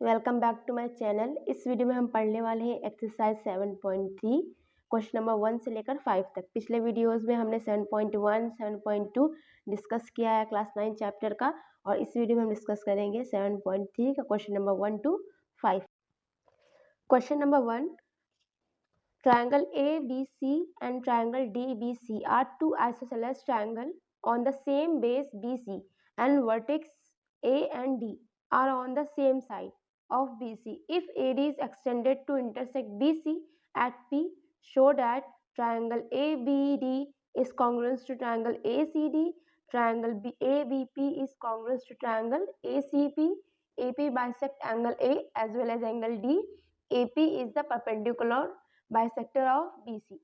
Welcome back to my channel. इस video में हम पढ़ने वाले हैं एक्सरसाइज 7.3 क्वेश्चन नंबर 1 से लेकर 5 तक। पिछले वीडियोस में हमने 7.1, 7.2 डिस्कस किया है क्लास 9 चैप्टर का, और इस वीडियो में हम डिस्कस करेंगे 7.3 का question number 1 to 5। Question number 1, triangle ABC and triangle DBC are two isosceles triangle on the same base BC and vertex A and D are on the same side of BC. If AD is extended to intersect BC at P, show that triangle ABD is congruent to triangle ACD, triangle ABP is congruent to triangle ACP, AP bisect angle A as well as angle D, AP is the perpendicular bisector of BC।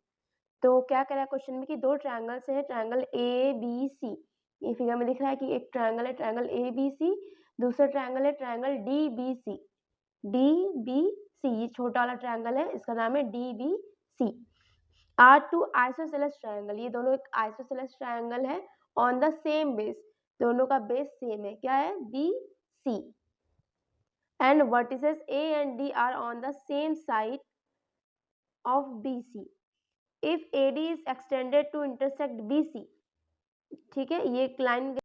तो क्या कह रहा है question में कि दो triangles हैं, triangle ABC, ये फिगर में दिख रहा है कि एक ट्रायंगल है ट्रायंगल ABC, दूसरा ट्रायंगल है ट्रायंगल DBC। ये छोटा वाला ट्रायंगल है, इसका नाम है DBC। Are two isosceles triangle, ये दोनों एक आइसोसेलेस ट्रायंगल है ऑन द सेम बेस, दोनों का बेस सेम है, क्या है BC, and vertices A and D are on the same side of BC if AD is extended to intersect BC। ठीक है, ये एक लाइन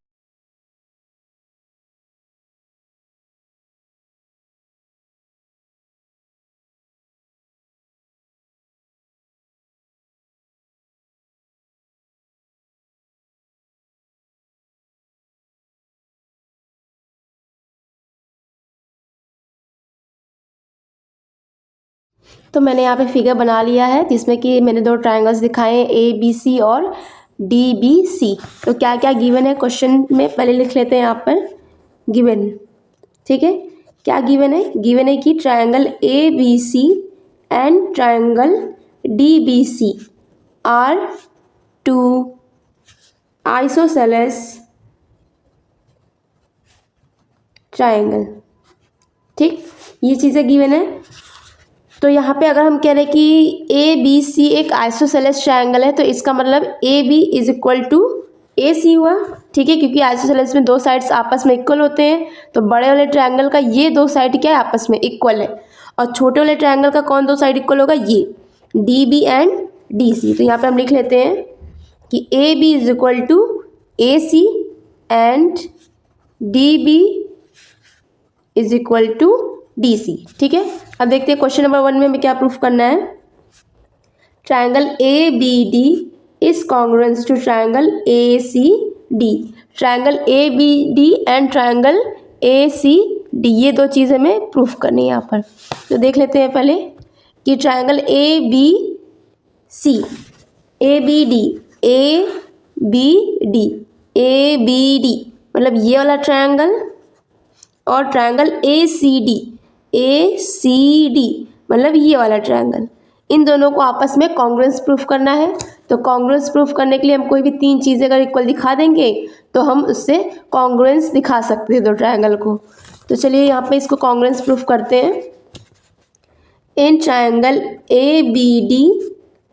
तो मैंने यहाँ पे फिगर बना लिया है जिसमें कि मैंने दो ट्रायंगल्स दिखाए हैं ABC और DBC। तो क्या क्या गिवन है क्वेश्चन में पहले लिख लेते हैं यहाँ पर गिवन। ठीक है, क्या गिवन है? गिवन है कि triangle ABC and triangle DBC are two isosceles triangle. ठीक, ये चीज़ें गिवन है। तो यहाँ पे अगर हम कह रहे हैं कि ABC एक आइसोसेलेस ट्रायंगल है, तो इसका मतलब AB is equal to AC हुआ। ठीक है, क्योंकि आइसोसेलेस में दो साइड्स आपस में इक्वल होते हैं, तो बड़े वाले ट्रायंगल का ये दो साइड क्या है, आपस में इक्वल है, और छोटे वाले ट्रायंगल का कौन दो साइड इक्वल होगा, ये DB एंड DC। तो यहाँ पे हम लिख लेते हैं कि AB is equal to AC and DB is equal to DC। ठीक है, अब देखते हैं क्वेश्चन नंबर 1 में हमें क्या प्रूफ करना है। Triangle ABD is congruent to triangle ACD। Triangle ABD and triangle ACD, ये दो चीज़ हमें प्रूफ करनी है यहाँ पर। तो देख लेते हैं पहले कि ट्रायंगल ABD मतलब ये वाला ट्रायंगल, और ट्रायंगल ACD मतलब ये वाला ट्रायंगल, इन दोनों को आपस में कॉन्ग्रुएंस प्रूफ करना है। तो कॉन्ग्रुएंस प्रूफ करने के लिए हम कोई भी तीन चीज़ें अगर इक्वल दिखा देंगे तो हम उससे कॉन्ग्रुएंस दिखा सकते हैं दो ट्रायंगल को। तो चलिए यहाँ पे इसको कॉन्ग्रुएंस प्रूफ करते हैं। In triangle ABD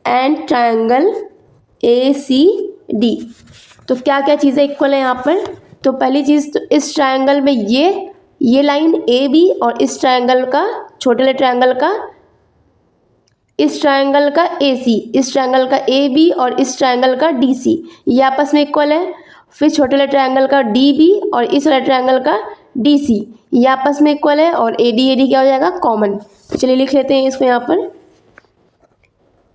and triangle ACD, तो क्या क्या चीज़ें इक्वल है यहाँ पर? तो पहली चीज़, तो इस ट्रायंगल में ये लाइन AB और इस ट्रायंगल का, छोटे वाले ट्रायंगल का, इस ट्रायंगल का AC, इस ट्रायंगल का AB और इस ट्रायंगल का DC, ये आपस में इक्वल है। फिर छोटे वाले ट्रायंगल का DB और इस वाले ट्रायंगल का DC, ये आपस में इक्वल है, और AD क्या हो जाएगा, कॉमन। तो चलिए लिख लेते हैं इसको यहाँ पर।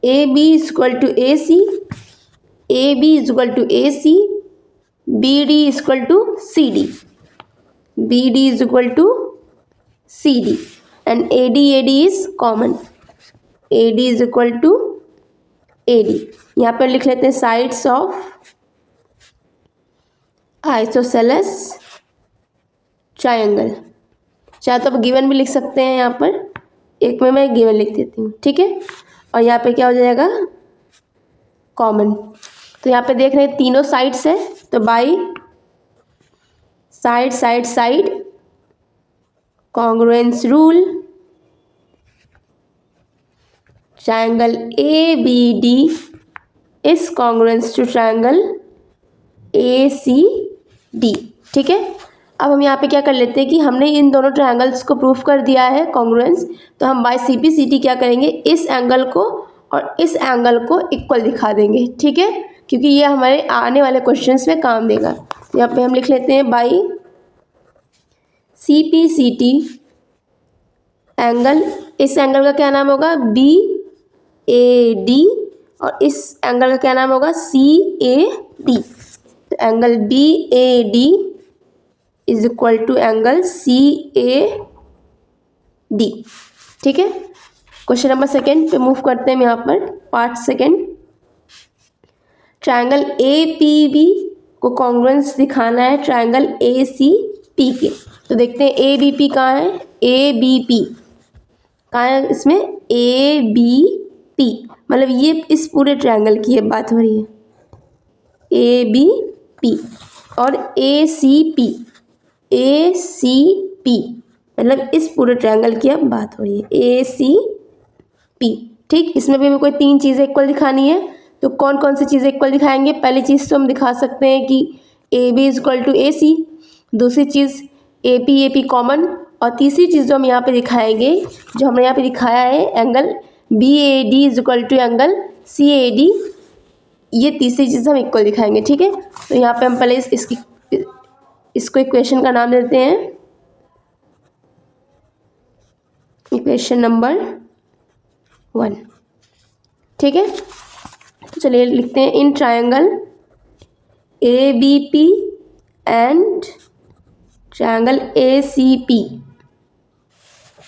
AB is equal to AC, AB is equal to AC, BD is equal to CD, BD is equal to CD, and AD is common, AD is equal to AD। यहाँ पर लिख लेते हैं साइड्स ऑफ आइसोसेलेस ट्रायंगल। चाहे तो आप given भी लिख सकते हैं, यहाँ पर एक में मैं गिवन लिख देती हूँ। ठीक है, और यहाँ पे क्या हो जाएगा, कॉमन। तो यहाँ पे देख रहे हैं तीनों साइड्स है, तो by side congruence rule, triangle ABD is congruence to triangle ACD। ठीक है, अब हम यहाँ पे क्या कर लेते हैं कि हमने इन दोनों ट्रायंगल्स को प्रूफ कर दिया है कॉन्ग्रुएंस, तो हम बाय CPCT क्या करेंगे, इस एंगल को और इस एंगल को इक्वल दिखा देंगे, ठीक है, क्योंकि ये हमारे आने वाले क्वेश्चंस में काम देगा। तो यहाँ पे हम लिख लेते हैं बाय CPCT एंगल, इस एंगल का क्या नाम होगा, BAD, और इस एंगल का क्या नाम होगा, CAD। तो angle BAD is equal to angle CAD, ठीक है। क्वेश्चन नंबर सेकेंड पे मूव करते हैं यहाँ पर, पार्ट सेकेंड। ट्रायंगल APB को कॉन्ग्रुएंस दिखाना है ट्रायंगल ACP के। तो देखते हैं ABP कहाँ है, ABP कहाँ है, इसमें ABP मतलब ये इस पूरे ट्रायंगल की ये बात हो रही है, ABP। और ACP मतलब इस पूरे ट्रायंगल की अब बात हो रही है, ACP, ठीक। इसमें भी हमें कोई 3 चीज़ें इक्वल दिखानी है, तो कौन कौन सी चीज़ें इक्वल दिखाएंगे। पहली चीज़ तो हम दिखा सकते हैं कि AB is equal to AC, दूसरी चीज़ AP कॉमन, और तीसरी चीज़ जो हम यहाँ पे दिखाएंगे, जो हमने यहाँ पे दिखाया है angle BAD is equal to angle CAD, ये तीसरी चीज़ हम इक्वल दिखाएंगे, ठीक है। तो यहाँ पे हम पहले इसको इक्वेशन का नाम देते हैं, इक्वेशन नंबर 1, ठीक है। तो चलिए लिखते हैं, in triangle ABP and triangle ACP,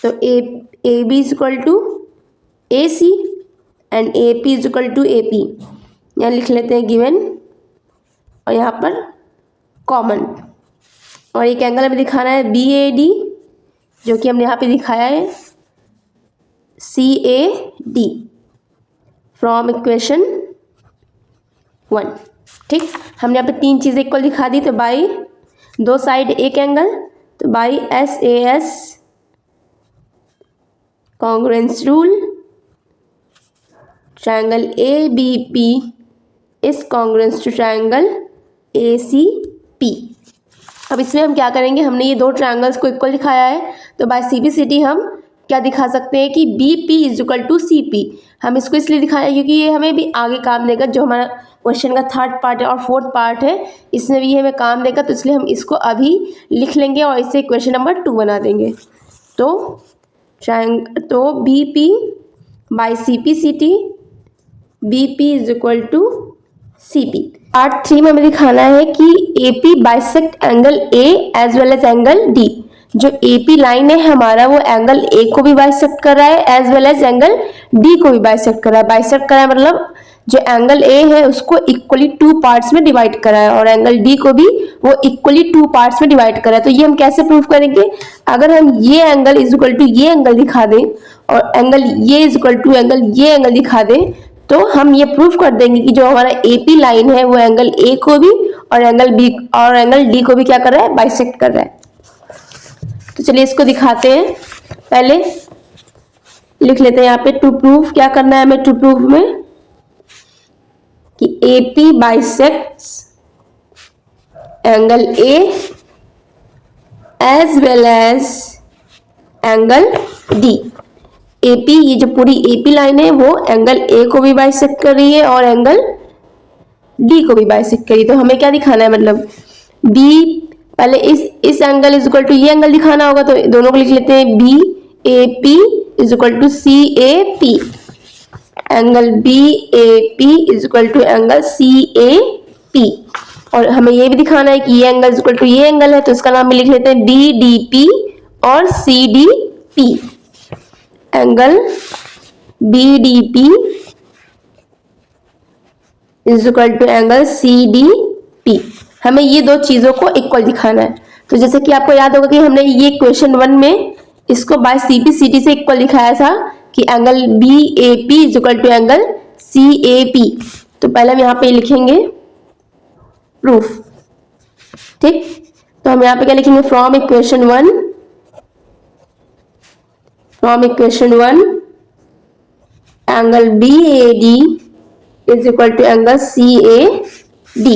तो AB is equal to AC and AP is equal to AP, यहाँ लिख लेते हैं गिवन, और यहाँ पर कॉमन। और एक एंगल हमें दिखाना है BAD, जो कि हमने यहाँ पे दिखाया है CAD फ्रॉम इक्वेशन 1, ठीक। हमने यहाँ पे 3 चीज़ें इक्वल दिखा दी, तो बाई 2 साइड एक एंगल, तो by SAS congruence rule triangle ABP is congruence to triangle ACP। अब इसमें हम क्या करेंगे, हमने ये 2 ट्रायंगल्स को इक्वल दिखाया है, तो बाय CPCT हम क्या दिखा सकते हैं कि BP is equal to CP। हम इसको इसलिए दिखाया क्योंकि ये हमें भी आगे काम देगा, जो हमारा क्वेश्चन का 3rd पार्ट है और 4th पार्ट है, इसमें भी हमें काम देगा, तो इसलिए हम इसको अभी लिख लेंगे और इसे क्वेश्चन नंबर 2 बना देंगे। तो BP by CPCT, BP is equal to CP। Part 3 में हमें दिखाना है कि AP bisect angle A as well as angle D। जो AP लाइन है हमारा, वो एंगल A को भी बाइसेक्ट कर रहा है as well as angle D को भी बाइसेक्ट कर रहा है। बाइसेक्ट कर रहा है मतलब जो एंगल A है उसको इक्वली 2 पार्ट्स में डिवाइड कर रहा है, और एंगल D को भी वो इक्वली 2 पार्ट्स में डिवाइड कर रहा है। तो ये हम कैसे प्रूव करेंगे, अगर हम ये एंगल इज इक्वल टू ये एंगल दिखा दें और एंगल ये इज इक्वल टू एंगल ये एंगल दिखा दें, तो हम ये प्रूफ कर देंगे कि जो हमारा AP लाइन है वो एंगल A को भी और एंगल B और एंगल D को भी क्या कर रहा है, बाइसेक्ट कर रहा है। तो चलिए इसको दिखाते हैं, पहले लिख लेते हैं यहाँ पे टू प्रूफ। क्या करना है हमें टू प्रूफ में, कि AP bisects angle A as well as angle D। AP, ये जो पूरी AP लाइन है वो एंगल A को भी बाइसेक्ट कर रही है और एंगल D को भी बाइसेक्ट कर रही है। तो हमें क्या दिखाना है, मतलब B, पहले इस एंगल इज इक्वल टू ये एंगल दिखाना होगा, तो दोनों को लिख लेते हैं BAP is equal to CAP, angle BAP is equal to angle CAP। और हमें ये भी दिखाना है कि ये एंगल इज इक्वल टू ये एंगल है, तो इसका नाम भी लिख लेते हैं BDP और CDP। Angle BDP is equal to angle CDP। हमें ये 2 चीजों को इक्वल दिखाना है। तो जैसे कि आपको याद होगा कि हमने ये क्वेश्चन 1 में इसको बाय CPCT से इक्वल दिखाया था कि angle BAP is equal to angle CAP। तो पहले हम यहाँ पे लिखेंगे प्रूफ, ठीक। तो हम यहाँ पे क्या लिखेंगे, from equation 1 angle BAD is equal to angle CAD।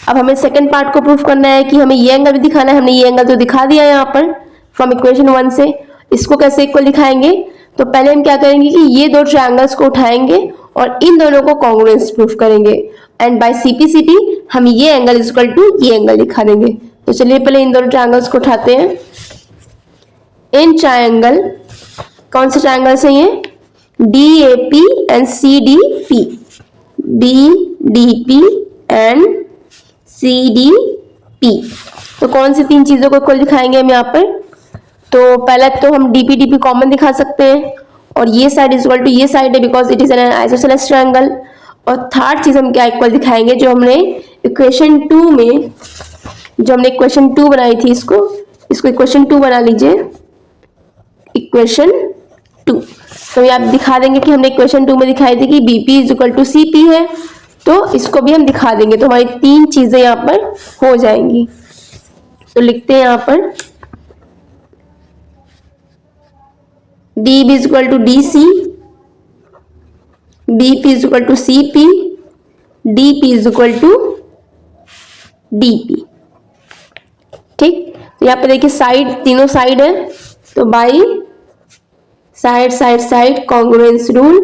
अब हमें सेकंड पार्ट को प्रूफ करना है कि हमें ये एंगल भी दिखाना है। हमने ये एंगल तो दिखा दिया यहाँ पर फ्रॉम इक्वेशन 1 से। इसको कैसे इक्वल दिखाएंगे? तो पहले हम क्या करेंगे कि ये दो ट्रायंगल्स को उठाएंगे और इन दोनों को कॉन्ग्रुएंस प्रूफ करेंगे एंड बाय सीपीसीटी हम ये एंगल इक्वल टू ये एंगल दिखा देंगे। तो चलिए पहले इन दोनों ट्रायंगल्स को उठाते हैं। इन ट्रायंगल, कौन से ट्रायंगल्स हैं ये? DAP and CDP, BDP and CDP। तो कौन सी तीन चीजों को इक्वल दिखाएंगे हम यहाँ पर? तो पहले तो हम DP कॉमन दिखा सकते हैं और ये साइड इज इक्वल टू ये साइड है because it is an isosceles triangle. और थर्ड चीज हम क्या इक्वल दिखाएंगे, जो हमने इक्वेशन 2 में, जो हमने इक्वेशन 2 बनाई थी, इसको इक्वेशन 2 बना लीजिए, इक्वेशन 2। तो ये आप दिखा देंगे कि हमने इक्वेशन 2 में दिखाई थी कि BP is equal to CP है, तो इसको भी हम दिखा देंगे। तो हमारी तीन चीजें यहाँ पर हो जाएंगी। तो लिखते हैं यहाँ पर DB is equal to DC, BP is equal to CP, DP is equal to DP। ठीक, तो यहाँ पे देखिए साइड, तीनों साइड है, तो by side side side congruence rule,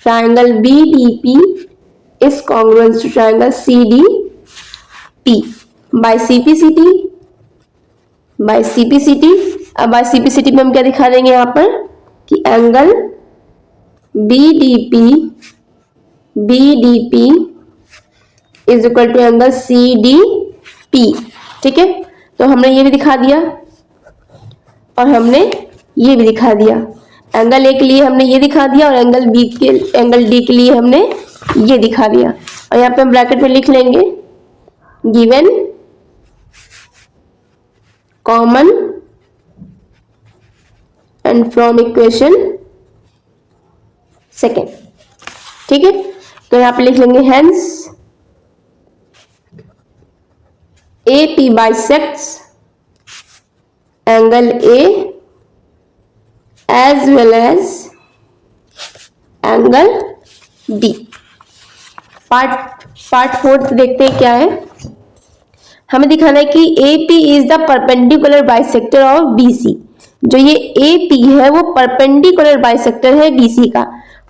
triangle BDP is congruent to triangle CDP by CPCT, by CPCT। अब by CPCT में हम क्या दिखा देंगे यहाँ पर कि angle BDP is equal to angle CDP। ठीक है, तो हमने ये भी दिखा दिया और हमने ये भी दिखा दिया। एंगल ए के लिए हमने ये दिखा दिया और एंगल डी के लिए हमने ये दिखा दिया। और यहाँ पे हम ब्रैकेट में लिख लेंगे given common and from equation second. ठीक है, तो यहाँ पे लिख लेंगे hence AP bisects angle A as well as angle D। Part fourth देखते हैं क्या है। हमें दिखाना है कि AP is the perpendicular bisector of BC। जो ये AP है वो परपेंडिकुलर बाइसेक्टर है BC का।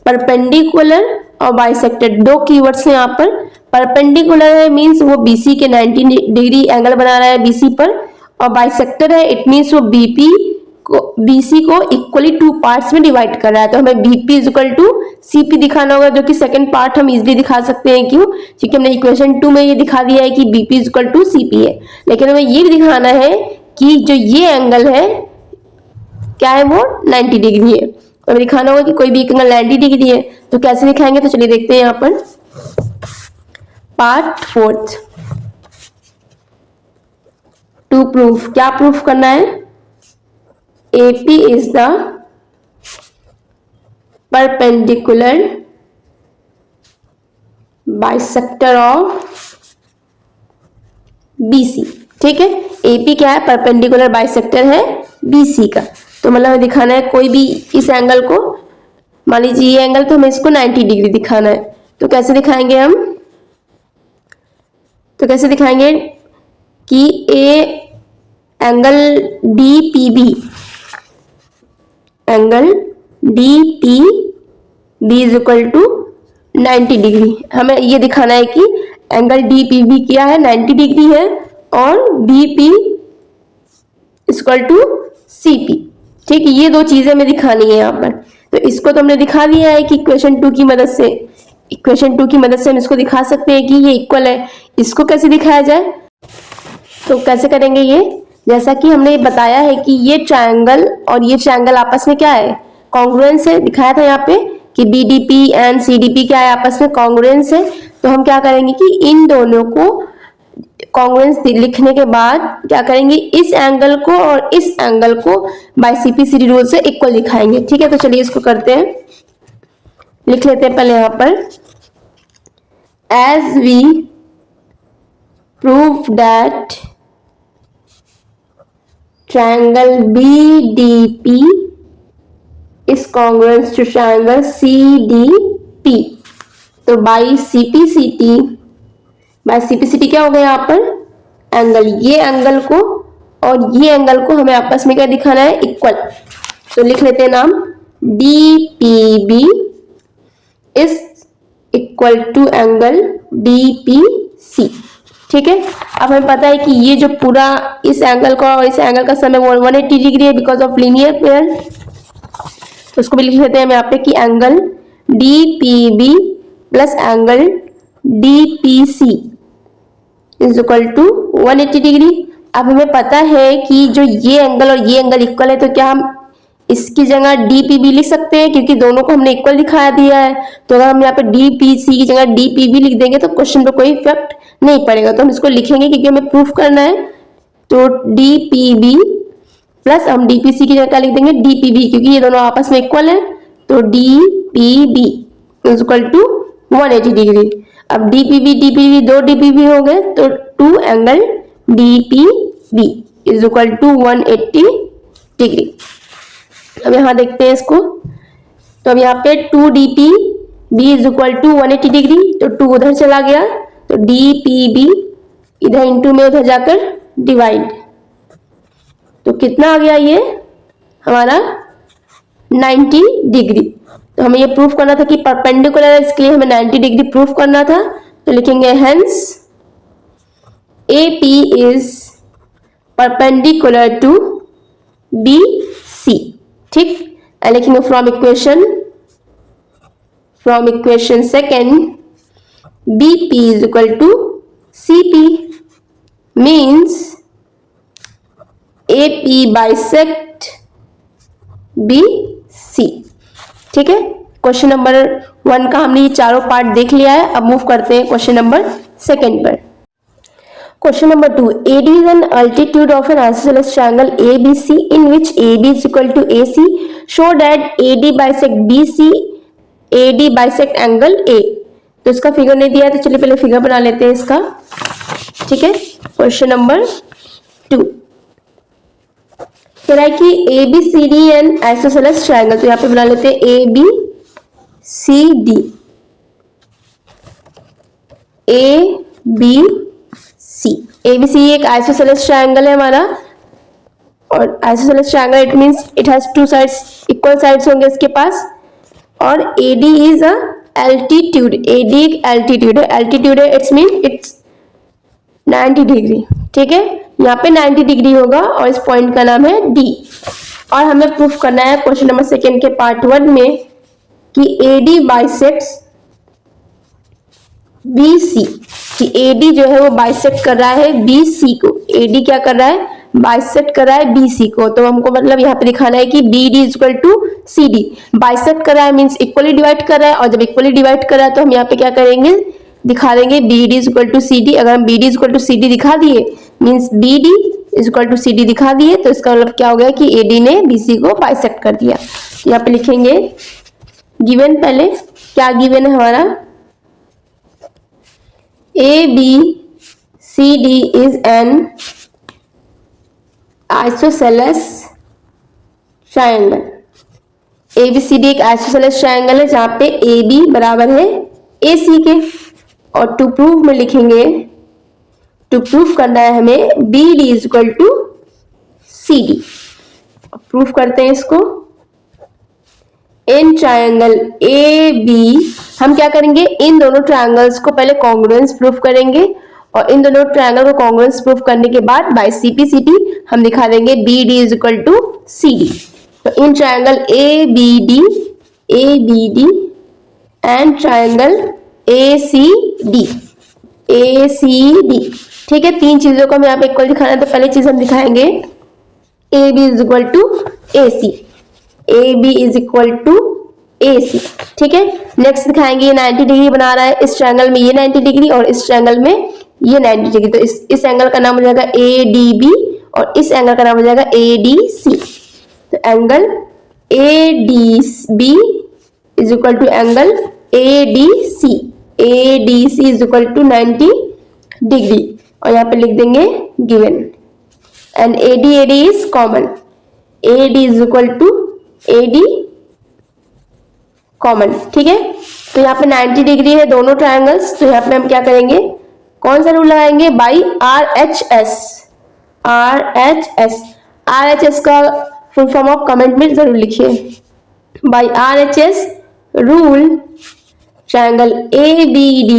परपेंडिकुलर और बाइसेक्टर दो कीवर्ड्स हैं यहाँ पर। परपेंडिकुलर है मींस वो BC के 90 डिग्री एंगल बना रहा है BC पर, और बाइसेक्टर है इट मींस वो BC को इक्वली टू पार्ट्स में डिवाइड कर रहा है। तो हमें BP is equal to CP दिखाना होगा, जो कि सेकंड पार्ट हम इजीली दिखा सकते हैं। क्यों? क्योंकि हमने इक्वेशन 2 में ये दिखा दिया है कि BP is equal to CP है, लेकिन हमें ये भी दिखाना है कि जो ये एंगल है क्या है, वो 90 डिग्री है। तो हमें दिखाना होगा कि कोई भी एंगल 90 डिग्री है। तो कैसे दिखाएंगे? तो चलिए देखते हैं यहाँ पर पार्ट फोर्थ टू प्रूफ। क्या प्रूफ करना है? AP is the perpendicular bisector of BC। ठीक है, AP क्या है? परपेंडिकुलर बाइसेक्टर है BC का। तो मतलब हमें दिखाना है कोई भी इस एंगल को, मान लीजिए ये एंगल, तो हमें इसको 90 डिग्री दिखाना है। तो कैसे दिखाएंगे हम? तो कैसे दिखाएंगे कि angle angle DPB is equal to 90 degree. हमें ये दिखाना है कि एंगल DPB क्या है, 90 डिग्री है, और BP इक्वल टू CP। ठीक है, ये दो चीजें हमें दिखानी है यहाँ पर। तो इसको तो हमने दिखा दिया है कि इक्वेशन 2 की मदद से हम इसको दिखा सकते हैं कि ये इक्वल है। इसको कैसे दिखाया जाए? तो कैसे करेंगे ये? जैसा कि हमने बताया है कि ये ट्रायंगल और ये ट्रायंगल आपस में क्या है, कॉन्ग्रुएंस है। दिखाया था यहाँ पे कि BDP एंड CDP क्या है, आपस में कॉन्ग्रुएंस है। तो हम क्या करेंगे कि इन दोनों को कॉन्ग्रुएंस लिखने के बाद क्या करेंगे, इस एंगल को और इस एंगल को बाय CPCT रूल से इक्वल दिखाएंगे। ठीक है, तो चलिए इसको करते हैं, लिख लेते हैं पहले यहाँ पर as we prove that triangle BDP is congruent to triangle CDP। तो बाई CPCT क्या हो गया यहाँ पर एंगल, ये एंगल को और ये एंगल को हमें आपस में क्या दिखाना है इक्वल। तो लिख लेते हैं नाम DPB is equal to angle DPC। ठीक है, अब हमें पता है कि ये जो पूरा इस एंगल का और इस एंगल का समय 180 डिग्री है बिकॉज ऑफ लीनियर पेयर। तो उसको भी लिख लेते हैं हम यहाँ पे कि angle DPB plus angle DPC is equal to 180 degree. अब हमें पता है कि जो ये एंगल और ये एंगल इक्वल है, तो क्या हम इसकी जगह DPB लिख सकते हैं क्योंकि दोनों को हमने इक्वल दिखा दिया है। तो अगर हम यहाँ पे DPC की जगह DPB लिख देंगे तो क्वेश्चन पे कोई इफेक्ट नहीं पड़ेगा। तो हम इसको लिखेंगे क्योंकि हमें प्रूफ करना है। तो DPB प्लस हम DPC की जगह क्या लिख देंगे DPB, क्योंकि ये दोनों आपस में इक्वल है। तो DPB is equal to 180 degree. अब DPB दो DPB हो गए तो 2 angle DPB is equal to 180 degree. अब यहाँ देखते हैं इसको। तो अब यहाँ पे 2DPB is equal to 180 degree, तो 2 उधर चला गया तो DPB इधर इंटू में उधर जाकर डिवाइड, तो कितना आ गया ये हमारा 90 डिग्री। तो हमें ये प्रूफ करना था कि परपेंडिकुलर है, इसके लिए हमें 90 डिग्री प्रूफ करना था। तो लिखेंगे hence AP is perpendicular to BC। ठीक, लिखेंगे from equation second BP is equal to CP means AP bisect BC। ठीक है, क्वेश्चन नंबर 1 का हमने ये चारों पार्ट देख लिया है। अब मूव करते हैं क्वेश्चन नंबर 2 पर। Question number 2, AD is an altitude of an isosceles triangle ABC in which AB is equal to AC. Show that AD bisect BC, AD bisect angle A। तो इसका figure नहीं दिया है, तो चलिए पहले फिगर बना लेते हैं इसका। ठीक है, क्वेश्चन नंबर 2 कह रहा है कि ABCD एंड आइसोसेलेस ट्रायंगल। तो यहाँ पे बना लेते हैं ABCD, ABC एक आइसोसेलेस ट्रायंगल है हमारा, और isosceles triangle it means it has 2 sides, equal sides होंगे इसके पास। और AD is a altitude, AD एक एल्टीट्यूड है, इट्स मीन इट्स 90 डिग्री। ठीक है, यहाँ पे 90 डिग्री होगा और इस पॉइंट का नाम है D। और हमें प्रूफ करना है क्वेश्चन नंबर 2 के पार्ट 1 में कि AD बाइसेक्ट्स BC, कि AD जो है वो बाइसेक्ट कर रहा है BC को। AD क्या कर रहा है, बाइसेक्ट कर रहा है BC को। तो हमको मतलब यहाँ पे दिखाना है कि BD is equal to CD। Bisect कर रहा है मीन्स इक्वली डिवाइड कर रहा है, और जब इक्वली डिवाइड कर रहा है तो हम यहाँ पे क्या करेंगे, दिखा देंगे BD is equal to CD। अगर हम BD is equal to CD दिखा दिए means BD is equal to CD दिखा दिए, तो इसका मतलब क्या हो गया कि AD ने BC को बाइसेक्ट कर दिया। तो यहाँ पे लिखेंगे गिवन, पहले क्या गिवन है हमारा, ABCD is an isosceles triangle. ABCD एक आइसोसेलेस ट्रायंगल है जहां पे AB बराबर है AC के। और टू प्रूव में लिखेंगे, टू प्रूफ करना है हमें BD is equal to CD। Proof करते हैं इसको। इन ट्रायंगल AB हम क्या करेंगे, इन दोनों ट्रायंगल्स को पहले कॉन्ग्रुएंस प्रूफ करेंगे, और इन दोनों ट्रायंगल को कॉन्ग्रुएंस प्रूफ करने के बाद बाय CPCT हम दिखा देंगे BD is equal to CD। तो in triangle ABD and triangle ACD। ठीक है, 3 चीजों को हमें यहाँ पे इक्वल दिखाना है। तो पहली चीज हम दिखाएंगे AB is equal to AC, AB is equal to AC। ठीक है, नेक्स्ट दिखाएंगे ये 90 डिग्री बना रहा है, इस ट्रायंगल में ये 90 डिग्री और इस ट्रायंगल में ये 90 डिग्री। तो इस एंगल का नाम हो जाएगा ADB और इस एंगल का नाम हो जाएगा ADC। तो angle ADB is equal to angle ADC is equal to 90 degree. और यहाँ पे लिख देंगे given, and AD is common, AD is equal to AD common. ठीक है, तो यहाँ पे 90 डिग्री है दोनों ट्रायंगल्स, तो यहाँ पे हम क्या करेंगे, कौन सा रूल लगाएंगे, बाई RHS। RHS का फुल फॉर्म ऑफ कमेंट में जरूर लिखिए। By RHS rule triangle ABD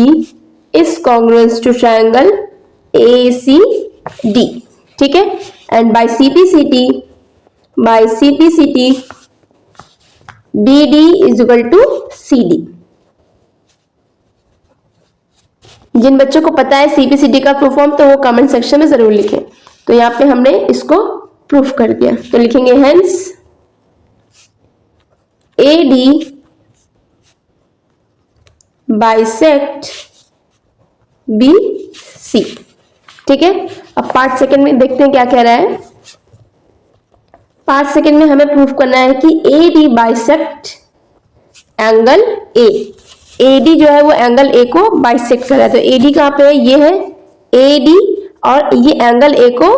is congruous to triangle ACD, ठीक है। And by CPCT BD is equal to CD। जिन बच्चों को पता है CPCT का फुल फॉर्म तो वो कमेंट सेक्शन में जरूर लिखें। तो यहाँ पे हमने इसको प्रूफ कर दिया, तो लिखेंगे हेंस AD बाइसेक्ट BC, ठीक है। अब पार्ट सेकंड में देखते हैं क्या कह रहा है। पार्ट सेकंड में हमें प्रूफ करना है कि AD bisect angle A। AD जो है वो एंगल A को बाइसेक्ट कर रहा है, तो AD कहाँ पे है, ये है AD, और ये एंगल A को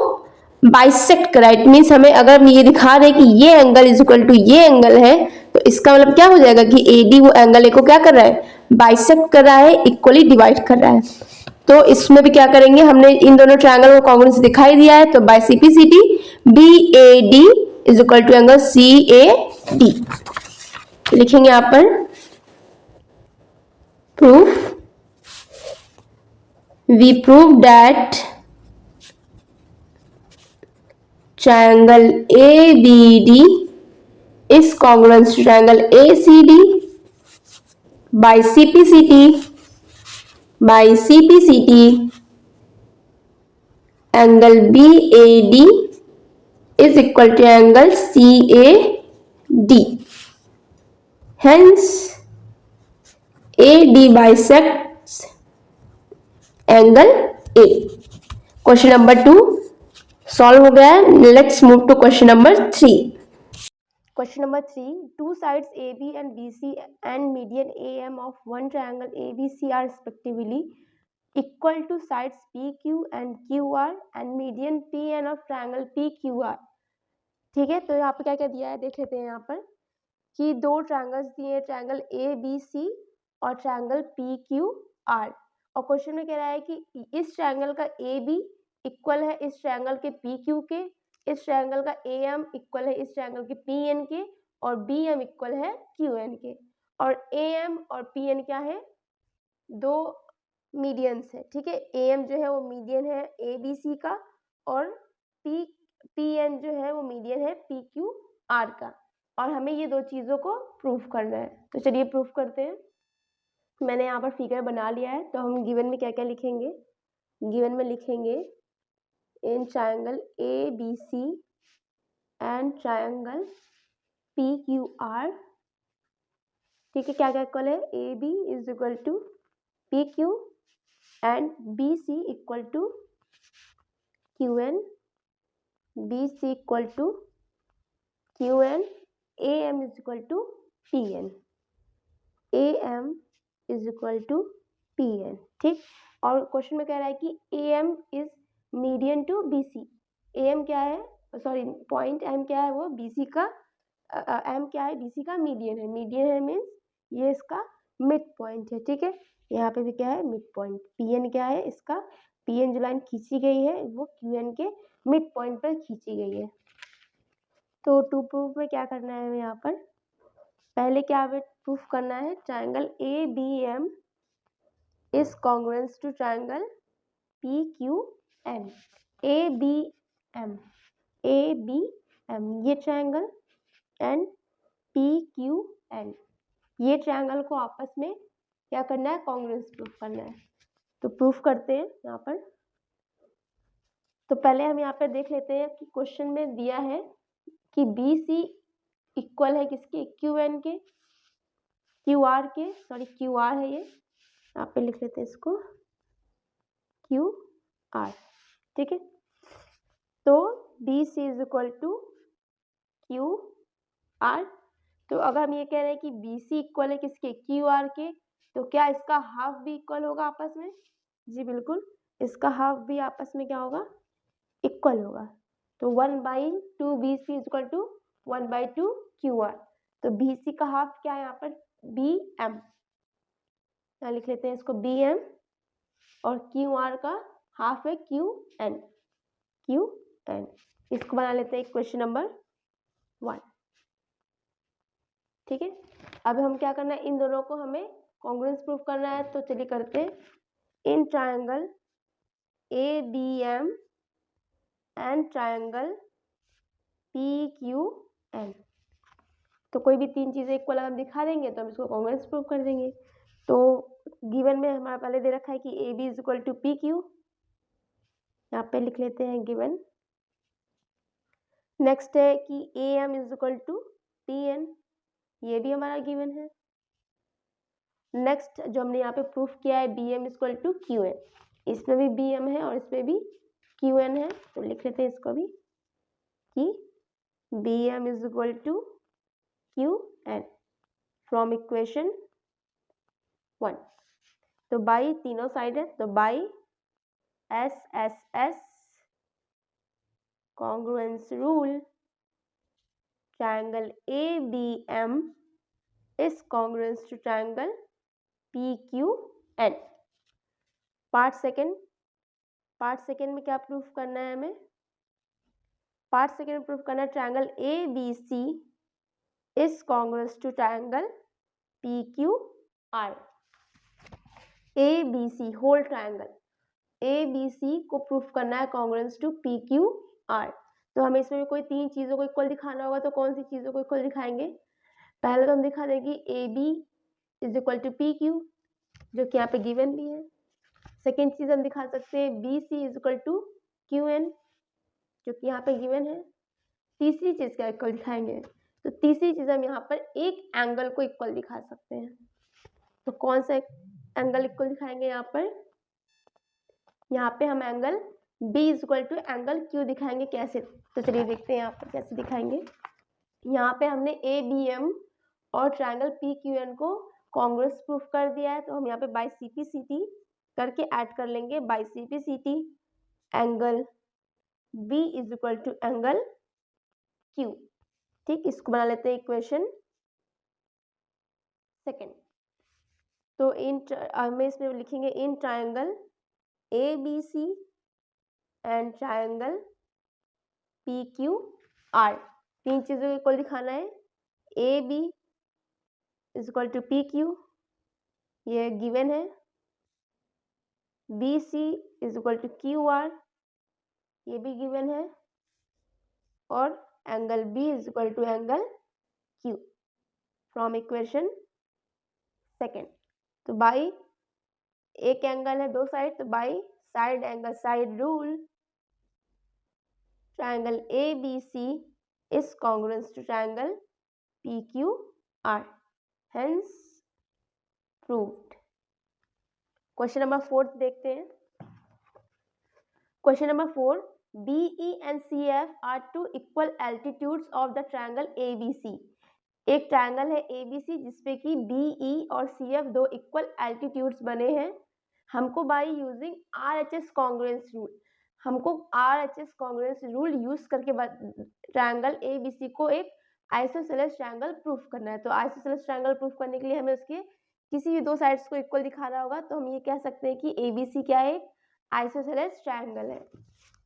बाइसेक्ट कर रहा है। इट मीन्स हमें अगर ये दिखा दे कि ये एंगल इज इक्वल टू ये एंगल है, तो इसका मतलब क्या हो जाएगा कि AD वो एंगल A को क्या कर रहा है, बाइसेक्ट कर रहा है, इक्वली डिवाइड कर रहा है। तो इसमें भी क्या करेंगे, हमने इन दोनों ट्रायंगल को कॉन्ग्रुएंस दिखाई दिया है, तो by CPCT BAD is equal to angle CAD लिखेंगे यहां पर। Proof, we prove that triangle ABD is congruent to triangle ACD by CPCT angle BAD is equal to angle CAD. Hence AD bisects angle A. Question number 2 solve हो गया है। Let's move to question number 3। Question number 3, two sides AB and BC and median AM of one triangle ABC are respectively equal to sides PQ and QR and median PN of triangle PQR, ठीक है। तो यहाँ पे क्या क्या दिया है देख लेते हैं। यहाँ पर कि दो ट्रायंगल्स दिए, ट्रायंगल ABC और ट्रायंगल PQR, और क्वेश्चन में कह रहा है कि इस ट्रायंगल का AB इक्वल है इस ट्रायंगल के PQ के, इस ट्रायंगल का AM इक्वल है इस ट्रायंगल के PN के, और BM इक्वल है QN के। और AM और PN क्या है, दो मीडियंस है, ठीक है। AM जो है वो मीडियन है ABC का, और PN जो है वो मीडियन है PQR का, और हमें ये दो चीजों को प्रूफ करना है। तो चलिए प्रूफ करते हैं। मैंने यहाँ पर फिगर बना लिया है, तो हम गिवन में क्या क्या लिखेंगे, गिवन में लिखेंगे इन triangle ABC and triangle PQR, ठीक है। क्या क्या इक्वल है, AB is equal to PQ and BC equal to QN, BC equal to QN, AM is equal to PN, AM is equal to PN, ठीक। और question में कह रहा है कि AM is median to BC। AM क्या है, sorry point M क्या है, वो BC का M क्या है, BC का मीडियन है। मीडियन है मीन्स ये इसका मिड पॉइंट है, ठीक है। यहाँ पे भी क्या है, मिड पॉइंट। PN क्या है, इसका PN जो लाइन खींची गई है वो QN के मिड पॉइंट पर खींची गई है। तो टू प्रूफ में क्या करना है हमें, यहाँ पर पहले क्या प्रूफ करना है, triangle ABM is congruent to triangle PQN। ABM ये ट्रायंगल एंड PQN ये ट्रायंगल को आपस में क्या करना है, कॉन्ग्रुएंस प्रूफ करना है। तो प्रूफ करते हैं यहाँ पर। तो पहले हम यहाँ पर देख लेते हैं कि क्वेश्चन में दिया है कि BC इक्वल है किसके, QN के, QR के, सॉरी QR है ये, यहाँ पे लिख लेते हैं इसको QR, ठीक है। तो BC is equal to QR। तो अगर हम ये कह रहे हैं कि BC इक्वल है किसके, QR के, तो क्या इसका हाफ भी इक्वल होगा आपस में, जी बिल्कुल, इसका हाफ भी आपस में क्या होगा, इक्वल होगा। तो 1/2 BC is equal to 1/2 QR। तो BC का हाफ क्या है यहाँ पर, BM, यहाँ लिख लेते हैं इसको बी एम, और क्यू आर का हाफ है क्यू एन, क्यू एन। इसको बना लेते हैं क्वेश्चन नंबर 1। ठीक है, अब हम क्या करना है, इन दोनों को हमें कॉन्ग्रुएंस प्रूफ करना है। तो चलिए करते हैं। In triangle A B M and triangle P Q N, तो कोई भी तीन चीजें इक्वल हम दिखा देंगे तो हम इसको कॉन्ग्रुएंस प्रूफ कर देंगे। तो गिवन में हमारा पहले दे रखा है कि A B is equal to P Q, यहाँ पे लिख लेते हैं गिवन। नेक्स्ट है कि A M is equal to P N, ये भी हमारा गिवन है। नेक्स्ट जो हमने यहाँ पे प्रूफ किया है B M is equal to Q N, इसमें भी बी एम है और इसमें भी क्यू एन है, तो लिख लेते हैं इसको भी कि B M is equal to Q N from equation 1। तो बाई तीनों साइड है, तो by S S S congruence rule triangle ABM is congruent to triangle PQN। Part second में क्या प्रूफ करना है हमें? पार्ट सेकेंड में प्रूफ करना है triangle ABC is congruent to triangle PQR। ABC whole triangle ABC को प्रूफ करना है कॉन्ग्रुएंस टू PQR। तो हमें इसमें कोई तीन चीजों को इक्वल दिखाना होगा, तो कौन सी चीजों को इक्वल दिखाएंगे? पहले तो हम दिखा देंगे A B is equal to P Q, जो कि यहाँ पे गिवन भी है। सेकेंड चीज हम दिखा सकते हैं B C is equal to Q N, जो कि यहाँ पे गिवन है। तीसरी चीज क्या इक्वल दिखाएंगे? तो तीसरी चीज हम यहाँ पर एक एंगल को इक्वल दिखा सकते हैं। तो कौन सा एंगल इक्वल दिखाएंगे यहाँ पर? यहाँ पे हम angle B is equal to angle Q दिखाएंगे। कैसे? तो चलिए देखते हैं यहाँ पर कैसे दिखाएंगे। यहाँ पे हमने ABM और ट्रायंगल PQN को कॉन्ग्रुएंस प्रूफ कर दिया है, तो हम यहाँ पे बाई CPCT करके ऐड कर लेंगे। By CPCT angle B is equal to angle Q। ठीक, इसको बना लेते हैं इक्वेशन सेकेंड। तो हमें इसमें लिखेंगे इन triangle ABC and triangle PQR, तीन चीजों को इक्वल दिखाना है। AB is equal to PQ, ये गिवन है। BC is equal to QR, ये भी गिवन है। और angle B is equal to angle Q from equation second. तो बाई एक एंगल है दो साइड, तो by side angle side rule triangle ABC is congruent to triangle PQR, hence proved। Question number 4 देखते हैं। Question number 4, BE and CF are two equal altitudes of the triangle ABC। एक triangle है ABC जिसपे कि BE और CF दो equal altitudes बने हैं। हमको by using RHS congruence rule, हमको RHS कॉन्ग्रुएंस रूल यूज करके ट्रायंगल ABC को एक आइसोसेलेस ट्रायंगल प्रूफ करना है। तो आइसोसेलेस ट्रायंगल प्रूफ करने के लिए हमें उसके किसी भी दो साइड्स को इक्वल दिखाना होगा। तो हम ये कह सकते हैं कि ABC क्या है? आइसोसेलेस ट्रायंगल है।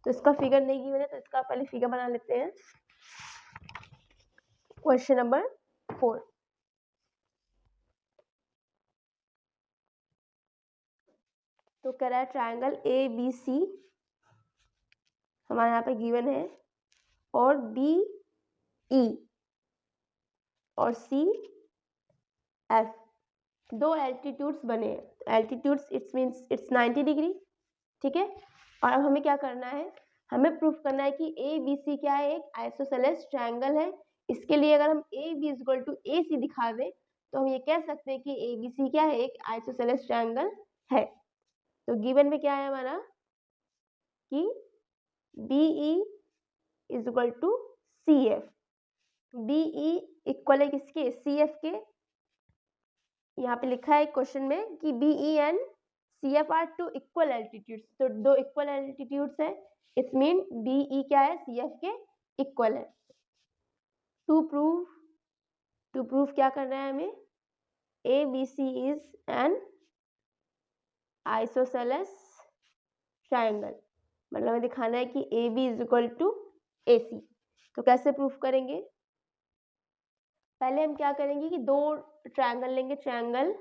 तो इसका फिगर नहीं गिवन है, तो इसका पहले फिगर बना लेते हैं। क्वेश्चन नंबर 4, तो कह रहा है ट्रायंगल ABC हमारे यहाँ पे गिवन है, और BE और CF दो एल्टीट्यूड्स बने हैं। Altitudes it's means it's 90 degree. ठीक है, और अब हमें क्या करना है? हमें प्रूफ करना है कि ABC क्या है? एक आइसोसेलेस ट्रायंगल है। इसके लिए अगर हम AB is equal to AC दिखा दें तो हम ये कह सकते हैं कि ABC क्या है? एक आइसोसेलेस ट्रायंगल है। तो गिवन में क्या है हमारा कि BE is equal to CF। BE equal है किसके? CF के। यहाँ पे लिखा है क्वेश्चन में कि BE and CF are two equal altitudes, तो दो इक्वल एल्टीट्यूड्स है। इट्स मीन BE क्या है? CF के इक्वल है। टू प्रूफ क्या करना है हमें? ABC is an isosceles triangle, मतलब हमें दिखाना है कि A B is equal to A C. तो कैसे प्रूफ करेंगे? पहले हम क्या करेंगे कि दो ट्रायंगल लेंगे, ट्रायंगल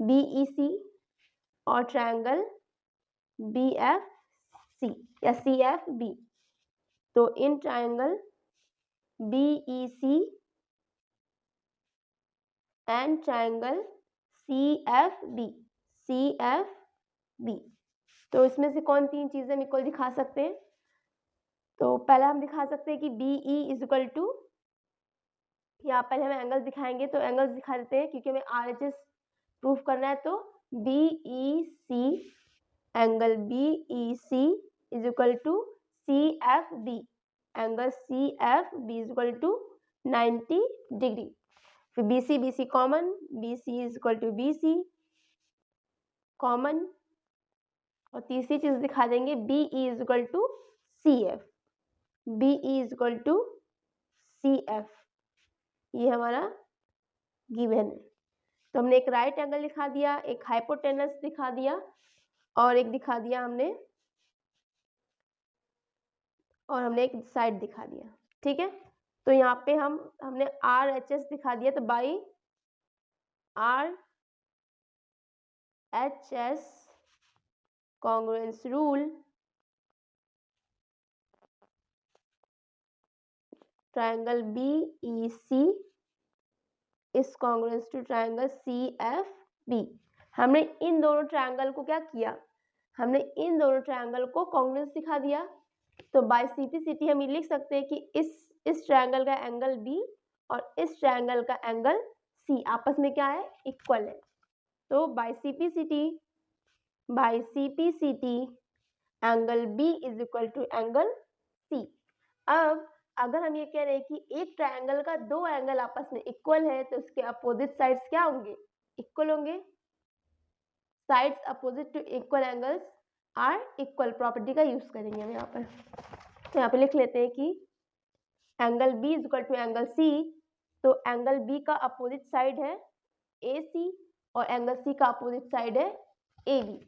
बी ई सी और ट्रायंगल बी एफ सी या सी एफ बी। तो in triangle B E C and triangle C F B, तो इसमें से कौन तीन चीजें हम इक्वल दिखा सकते हैं? तो पहला हम दिखा सकते हैं कि B E is equal to, यहाँ पहले हम एंगल्स दिखाएंगे, तो एंगल्स दिखा देते हैं क्योंकि हमें आर एच एस प्रूफ करना है। तो B E C, angle B E C is equal to C F B, angle C F B is equal to 90 degree. फिर B C common, B C is equal to B C common, और तीसरी चीज दिखा देंगे B E is equal to C F, B E is equal to C F. ये हमारा given है। तो हमने एक राइट एंगल दिखा दिया, एक हाइपोटेनस दिखा दिया, और एक दिखा दिया हमने, और हमने एक साइड दिखा दिया। ठीक है, तो यहाँ पे हमने आर एच एस दिखा दिया। तो by R H S congruence rule, triangle B E C is congruence to triangle C F B. हमने इन दोनों ट्रायंगल को क्या किया? हमने इन दोनों ट्रायंगल को कॉन्ग्रुएंस दिखा दिया। तो बाय सिंपलिसिटी हम ये लिख सकते हैं कि इस ट्रायंगल का एंगल बी और इस ट्रायंगल का एंगल सी आपस में क्या है? इक्वल है। तो by CPCT angle B is equal to angle C. अब अगर हम ये कह रहे हैं कि एक ट्रायंगल का दो एंगल आपस में इक्वल है, तो उसके अपोजिट साइड्स क्या होंगे? इक्वल होंगे। Sides opposite to equal angles are equal property का यूज करेंगे हम यहाँ पर। तो यहाँ पे लिख लेते हैं कि angle B is equal to angle C, तो एंगल बी का अपोजिट साइड है ए सी और एंगल सी का अपोजिट साइड है ए बी।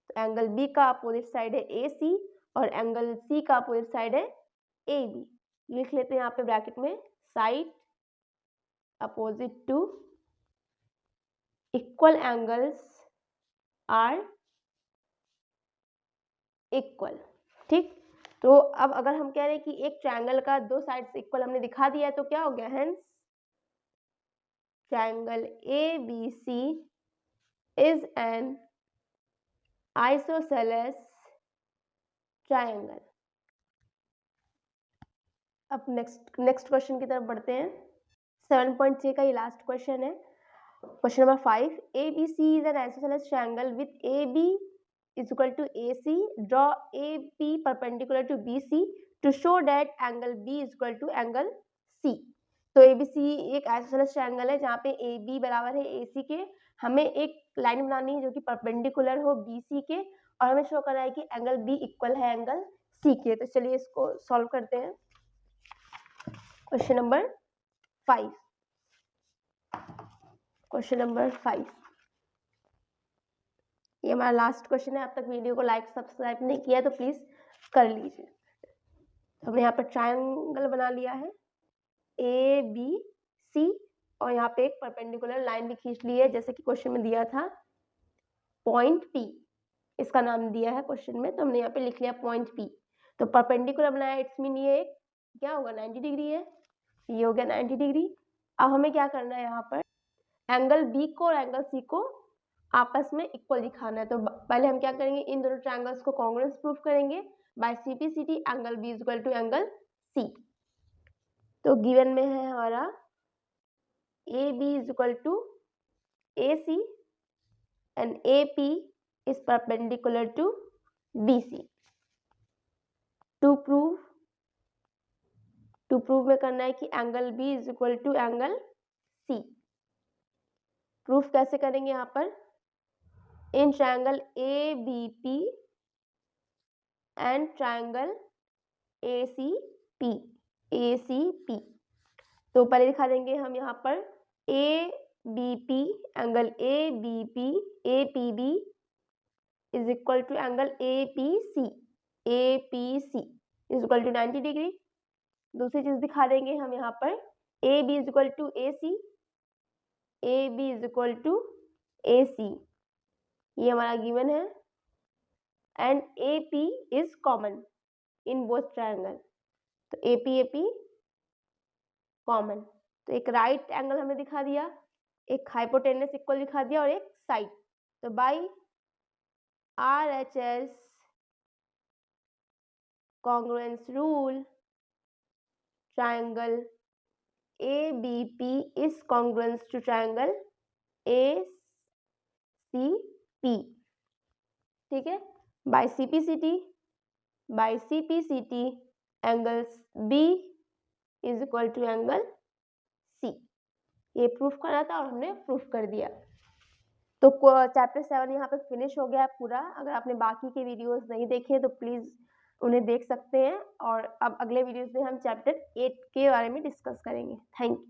तो एंगल बी का अपोजिट साइड है ए सी और एंगल सी का अपोजिट साइड है ए बी। लिख लेते हैं यहाँ पे ब्रैकेट में, side opposite to equal angles are equal. ठीक, तो अब अगर हम कह रहे हैं कि एक ट्रायंगल का दो साइड्स इक्वल हमने दिखा दिया है, तो क्या हो गया? Hence triangle A B C is an isosceles triangle. अब नेक्स्ट क्वेश्चन की तरफ बढ़ते हैं। 7.6 का ये लास्ट क्वेश्चन है। Question number 5, A B C is an isosceles triangle with A B is equal to AC. Draw AB perpendicular to BC to show that angle B is equal to angle C. तो ABC एक isosceles triangle है जहाँ पे AB बराबर है AC के। हमें एक लाइन बनानी है जो कि परपेंडिकुलर हो BC के, और हमें शो करना है कि एंगल B इक्वल है एंगल C के। तो चलिए इसको सॉल्व करते हैं। क्वेश्चन नंबर 5, क्वेश्चन नंबर 5 ये हमारा लास्ट क्वेश्चन है। अब तक वीडियो को लाइक सब्सक्राइब नहीं किया तो प्लीज कर लीजिए। हमने यहाँ पर ट्रायंगल बना लिया है ए बी सी, और यहाँ पे एक परपेंडिकुलर लाइन भी खींच ली है जैसे कि क्वेश्चन में दिया था। पॉइंट पी इसका नाम दिया है क्वेश्चन में, तो हमने यहाँ पे लिख लिया पॉइंट पी। तो परपेंडिकुलर बनाया, इट्स मीन ये क्या होगा? 90 डिग्री है। ये हो गया 90 डिग्री। अब हमें क्या करना है? यहाँ पर एंगल बी को और एंगल सी को आपस में इक्वल दिखाना है। तो पहले हम क्या करेंगे? इन दोनों ट्रायंगल्स को कॉन्ग्रुएंस प्रूफ करेंगे by CPCT angle B is equal to angle C. तो गिवन में है हमारा A B is equal to A C and A P is perpendicular to B C. To prove में करना है कि angle B is equal to angle C. Proof कैसे करेंगे? यहाँ पर इन triangle A B P and triangle A C P. तो पहले दिखा देंगे हम यहाँ पर A BP angle ABP APB is equal to angle APC is equal to 90 degree. दूसरी चीज दिखा देंगे हम यहाँ पर AB is equal to AC AB is equal to AC, ये हमारा गिवन है, and AP is common in both triangle, तो AP कॉमन। तो एक राइट एंगल हमें दिखा दिया, एक हाइपोटेनस इक्वल दिखा दिया और एक साइड। तो by RHS congruence rule triangle ABP is congruent to triangle ACP, ठीक है। By CPCT angle B is equal to angle C, ये प्रूफ करना था और हमने प्रूफ कर दिया। तो चैप्टर 7 यहाँ पे फिनिश हो गया है पूरा। अगर आपने बाकी के वीडियोस नहीं देखे तो प्लीज़ उन्हें देख सकते हैं, और अब अगले वीडियोस में हम चैप्टर 8 के बारे में डिस्कस करेंगे। Thank you.